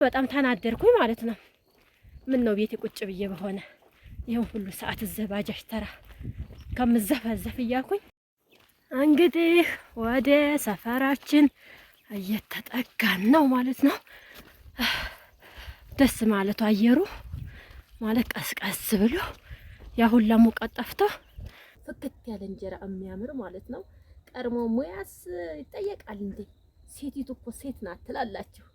በጣም ተናደርኩኝ ማለት ነው። ምን ነው ቤቴ ቁጭ ብዬ በሆነ ይሄን ሁሉ ሰዓት ባጃጅ ተራ ከምዘፈዘፍ እያልኩኝ እንግዲህ ወደ ሰፈራችን እየተጠጋን ነው ማለት ነው። ደስ ማለቱ አየሩ ማለት ቀስቀስ ብሎ ያ ሁላ ሙቀት ጠፍቶ ፍክት ያለ እንጀራ የሚያምር ማለት ነው። ቀድሞ ሙያስ ይጠየቃል እንዴ? ሴቲቱ እኮ ሴት ናት ትላላችሁ።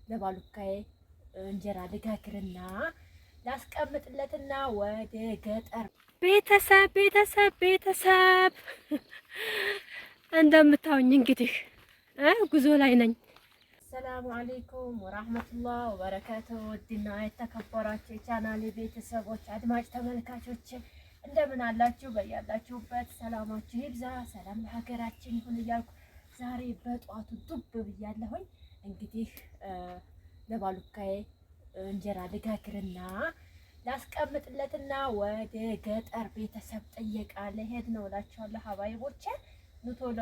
ለባሉካዬ እንጀራ ልጋግርና ላስቀምጥለትና ወደ ገጠር ቤተሰብ እንደምታውኝ እንግዲህ ጉዞ ላይ ነኝ። ሰላሙ አለይኩም ወራህመቱላህ ወበረካቱ። ውድና የተከበራችሁ የቻናሌ ቤተሰቦች አድማጭ ተመልካቾች እንደምን አላችሁ? በያላችሁበት ሰላማችሁ ይብዛ። ሰላም ለሀገራችን ይሁን እያልኩ ዛሬ በጧቱ ዱብ ብያለሁኝ። እንግዲህ ለባሉካዬ እንጀራ ልጋግርና ላስቀምጥለትና ወደ ገጠር ቤተሰብ ጥየቃ ልሄድ ነው እላችኋለሁ። ሀባይቦቼ ኑቶሎ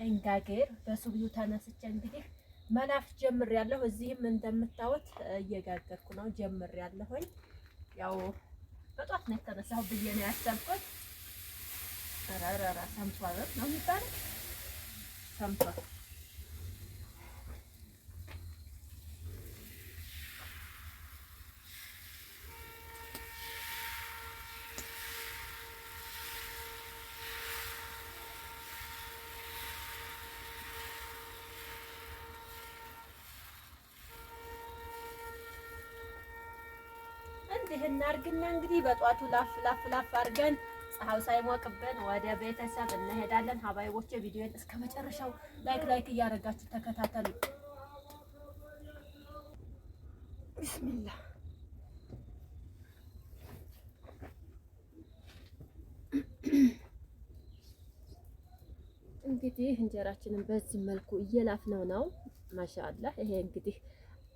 እንጋግር። በሱቢው ተነስቼ እንግዲህ መናፍ ጀምሬያለሁ። እዚህም እንደምታዩት እየጋገርኩ ነው ጀምሬያለሁኝ። ያው በጧት ነው የተነሳሁ ብዬ ነው ያሰብኩት። አራራራ ሰምቷል ነው የሚባለው ሰምቷል። እንዲህ እናርግና እንግዲህ በጧቱ ላፍ አድርገን ፀሐው ሳይሞቅብን ወደ ቤተሰብ እንሄዳለን። ሀባይቦቼ ቪዲዮን እስከ መጨረሻው ላይክ እያደረጋችሁ ተከታተሉ። ቢስሚላህ እንግዲህ እንጀራችንን በዚህ መልኩ እየላፍነው ነው። ማሻአላህ ይሄ እንግዲህ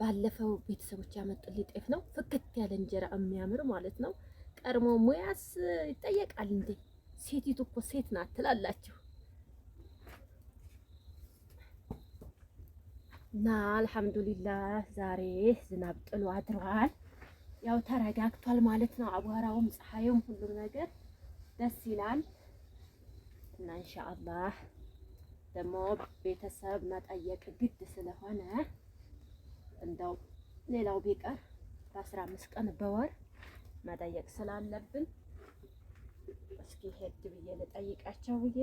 ባለፈው ቤተሰቦች ያመጡልኝ ጤፍ ነው። ፍክት ያለ እንጀራ የሚያምር ማለት ነው። ቀድሞ ሙያስ ይጠየቃል እንዴ? ሴቲቱ እኮ ሴት ናት ትላላችሁ። እና አልሐምዱሊላህ ዛሬ ዝናብ ጥሎ አድሯል። ያው ተረጋግቷል ማለት ነው። አቧራውም ፀሐዩም ሁሉም ነገር ደስ ይላል። እና ኢንሻአላህ ደግሞ ቤተሰብ መጠየቅ ግድ ስለሆነ እንደው ሌላው ቢቀር በ15 ቀን በወር መጠየቅ ስላለብን እስኪ ሄድ ብዬ ልጠይቃቸው ብዬ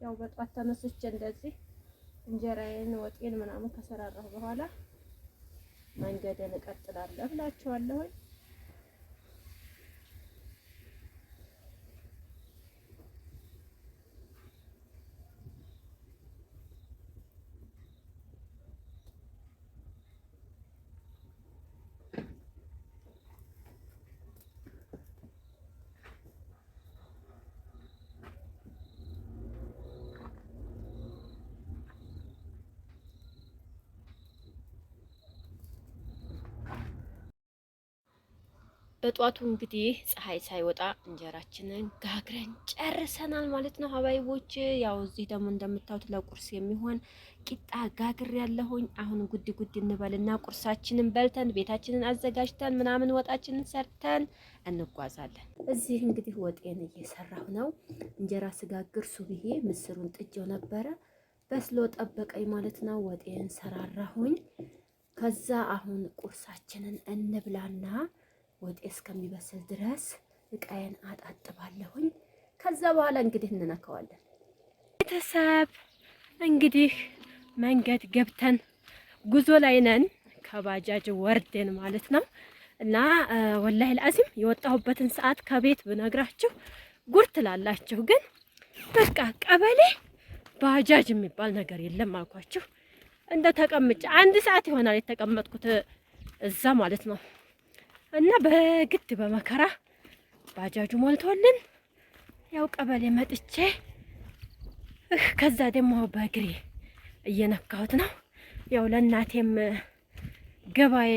ያው በጧት ተነስቼ እንደዚህ እንጀራዬን ወጤን ምናምን ከሰራራሁ በኋላ መንገዴን እቀጥላለሁ እላችኋለሁ። በጧቱ እንግዲህ ፀሐይ ሳይወጣ እንጀራችንን ጋግረን ጨርሰናል ማለት ነው ሀባይቦች። ያው እዚህ ደግሞ እንደምታዩት ለቁርስ የሚሆን ቂጣ ጋግር ያለሁኝ። አሁን ጉድ እንበልና ቁርሳችንን በልተን ቤታችንን አዘጋጅተን ምናምን ወጣችንን ሰርተን እንጓዛለን። እዚህ እንግዲህ ወጤን እየሰራሁ ነው። እንጀራ ስጋግር ሱብሄ ምስሩን ጥጄው ነበረ በስሎ ጠበቀኝ ማለት ነው። ወጤን ሰራራሁኝ። ከዛ አሁን ቁርሳችንን እንብላና ወጤ እስከሚበስል ድረስ እቃዬን አጣጥባለሁኝ። ከዛ በኋላ እንግዲህ እንነካዋለን። ቤተሰብ እንግዲህ መንገድ ገብተን ጉዞ ላይ ነን። ከባጃጅ ወርደን ማለት ነው። እና ወላሂ ለአዚም የወጣሁበትን ሰዓት ከቤት ብነግራችሁ ጉድ ትላላችሁ። ግን በቃ ቀበሌ ባጃጅ የሚባል ነገር የለም አልኳችሁ። እንደ ተቀምጬ 1 ሰዓት ይሆናል የተቀመጥኩት እዛ ማለት ነው። እና በግድ በመከራ ባጃጁ ሞልቶልን ያው ቀበሌ መጥቼ ከዛ ደግሞ በእግሬ እየነካሁት ነው። ያው ለእናቴም ገባዬ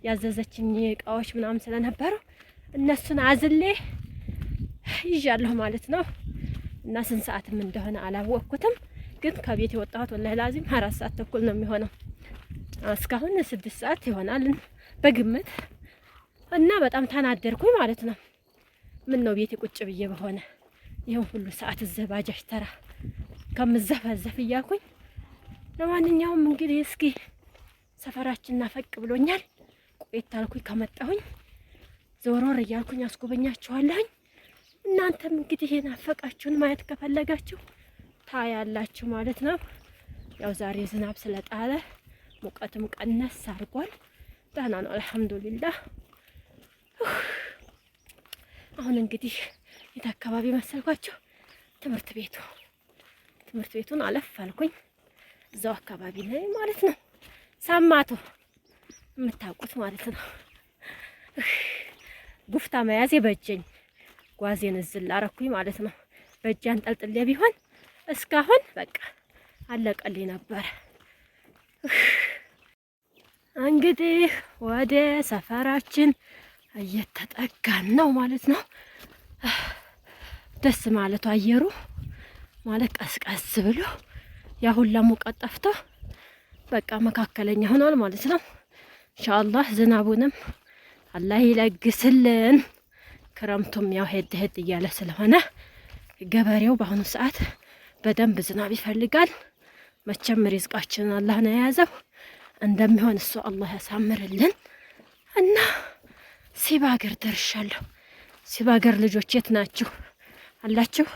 ያዘዘችኝ እቃዎች ምናምን ስለነበሩ እነሱን አዝሌ ይዣለሁ ማለት ነው። እና ስንት ሰዓትም እንደሆነ አላወቅኩትም። ግን ከቤት የወጣሁት ወላሂ ላዚም 4 ሰዓት ተኩል ነው የሚሆነው። እስካሁን 6 ሰዓት ይሆናል በግምት እና በጣም ተናደርኩኝ ማለት ነው። ምን ነው ቤቴ ቁጭ ብዬ በሆነ ይሄን ሁሉ ሰዓት ዘባጃጅ ተራ ከምዘፈዘፍ እያልኩኝ። ለማንኛውም እንግዲህ እስኪ ሰፈራችን ናፈቅ ብሎኛል። ቆየት አልኩኝ ከመጣሁኝ ዞሮር እያልኩኝ አስጎበኛችኋለሁኝ። እናንተም እንግዲህ የናፈቃችሁን ማየት ከፈለጋችሁ ታያላችሁ ማለት ነው። ያው ዛሬ ዝናብ ስለጣለ ሙቀትም ቀነስ አድርጓል። ደህና ነው አልሐምዱሊላህ። አሁን እንግዲህ የት አካባቢ መሰልኳችሁ? ትምህርት ቤቱን አለፍ አልኩኝ። እዛው አካባቢ ነኝ ማለት ነው። ሳማቶ የምታውቁት ማለት ነው። ጉፍታ መያዜ በእጄኝ ጓዜን እዝል አረኩኝ ማለት ነው። በእጄ አንጠልጥሌ ቢሆን እስካሁን በቃ አለቀልኝ ነበር። እንግዲህ ወደ ሰፈራችን እየተጠጋን ነው ማለት ነው። ደስ ማለቱ አየሩ ማለት ቀስቀስ ብሎ ያ ሁላ ሙቀት ጠፍቶ በቃ መካከለኛ ሆኗል ማለት ነው። ኢንሻአላህ ዝናቡንም አላህ ይለግስልን። ክረምቱም ያው ሄድ ሄድ እያለ ስለሆነ ገበሬው በአሁኑ ሰዓት በደንብ ዝናብ ይፈልጋል። መቼም ሪዝቃችንን አላህ ነው የያዘው። እንደሚሆን እሱ አላህ ያሳምርልን እና ሲባገር ደርሻለሁ። ሲባገር ልጆች የት ናችሁ አላችሁ?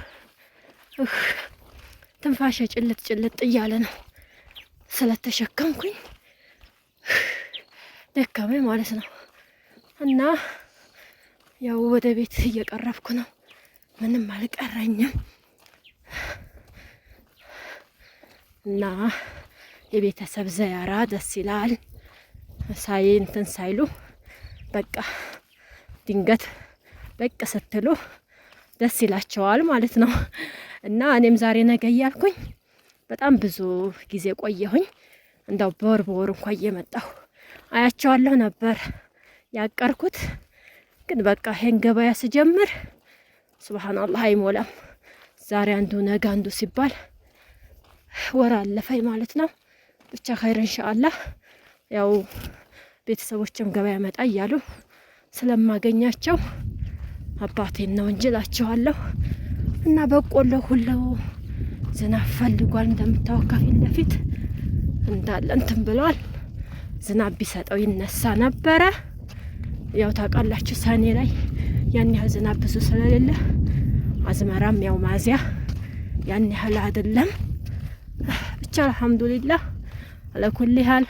ትንፋሽ ጭልጥ እያለ ነው ስለተሸከምኩኝ ደከመኝ ማለት ነው። እና ያው ወደ ቤት እየቀረብኩ ነው። ምንም አልቀረኝም እና የቤተሰብ ዘያራ ደስ ይላል። እንትን ሳይሉ በቃ ድንገት በቅ ስትሉ ደስ ይላቸዋል ማለት ነው። እና እኔም ዛሬ ነገ እያልኩኝ በጣም ብዙ ጊዜ ቆየሁኝ። እንዳው በወር እንኳን እየመጣሁ አያቸዋለሁ ነበር ያቀርኩት። ግን በቃ ይሄን ገበያ ስጀምር ሱብሃንአላህ አይሞላም። ዛሬ አንዱ ነገ አንዱ ሲባል ወር አለፈኝ ማለት ነው። ብቻ ኸይር ኢንሻአላህ። ያው ቤተሰቦችም ገበያ መጣ እያሉ ስለማገኛቸው አባቴን ነው እንጂ እላቸዋለሁ። እና በቆሎ ሁሉ ዝናብ ፈልጓል። እንደምታወቅ ከፊት ለፊት እንዳለ እንትን ብሏል። ዝናብ ቢሰጠው ይነሳ ነበረ። ያው ታውቃላችሁ ሰኔ ላይ ያን ያህል ዝናብ ብዙ ስለሌለ አዝመራም ያው ማዚያ ያን ያህል አይደለም። ብቻ አልሐምዱሊላህ አለኩል ሀል